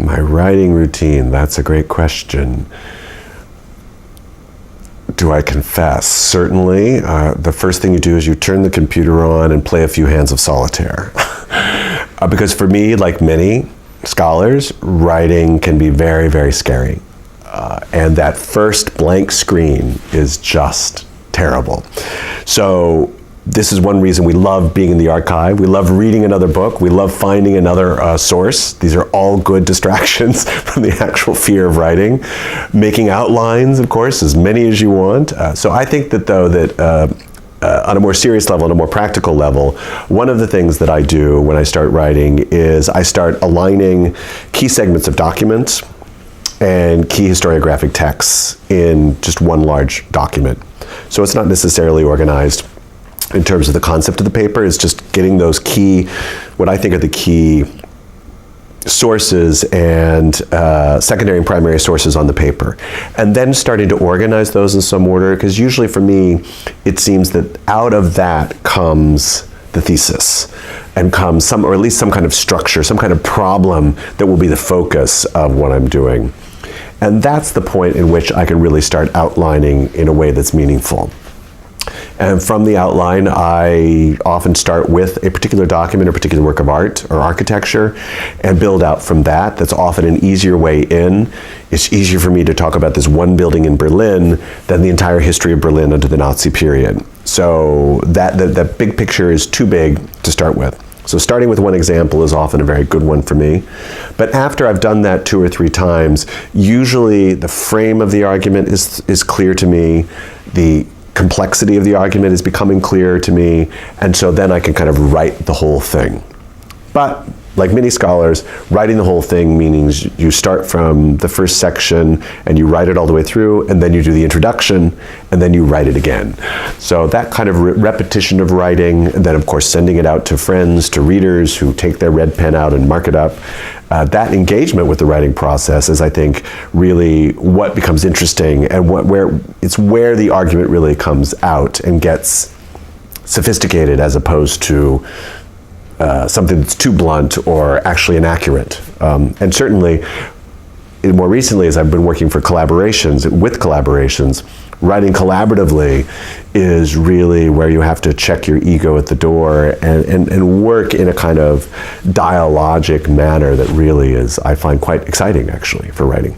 My writing routine, that's a great question. Do I confess? Certainly. The first thing you do is you turn the computer on and play a few hands of solitaire. Because for me, like many scholars, writing can be very, very scary. And that first blank screen is just terrible. So this is one reason we love being in the archive. We love reading another book. We love finding another source. These are all good distractions from the actual fear of writing. Making outlines, of course, as many as you want. So I think that though that on a more serious level, on a more practical level, one of the things that I do when I start writing is I start aligning key segments of documents and key historiographic texts in just one large document. So it's not necessarily organized in terms of the concept of the paper. It's just getting those key, what I think are the key sources and secondary and primary sources on the paper. And then starting to organize those in some order, because usually for me, it seems that out of that comes the thesis and comes some, or at least some kind of structure, some kind of problem that will be the focus of what I'm doing. And that's the point in which I can really start outlining in a way that's meaningful. And from the outline, I often start with a particular document or particular work of art or architecture and build out from that. That's often an easier way in. It's easier for me to talk about this one building in Berlin than the entire history of Berlin under the Nazi period. So that big picture is too big to start with. So starting with one example is often a very good one for me. But after I've done that 2 or 3 times, usually the frame of the argument is clear to me. The complexity of the argument is becoming clearer to me, and so then I can kind of write the whole thing. But like many scholars, writing the whole thing means you start from the first section and you write it all the way through, and then you do the introduction, and then you write it again. So that kind of repetition of writing, and then of course sending it out to friends, to readers who take their red pen out and mark it up, that engagement with the writing process is, I think, really what becomes interesting and where the argument really comes out and gets sophisticated as opposed to something that's too blunt or actually inaccurate. And certainly, more recently, as I've been working with collaborations, writing collaboratively is really where you have to check your ego at the door and work in a kind of dialogic manner that really is, I find, quite exciting, actually, for writing.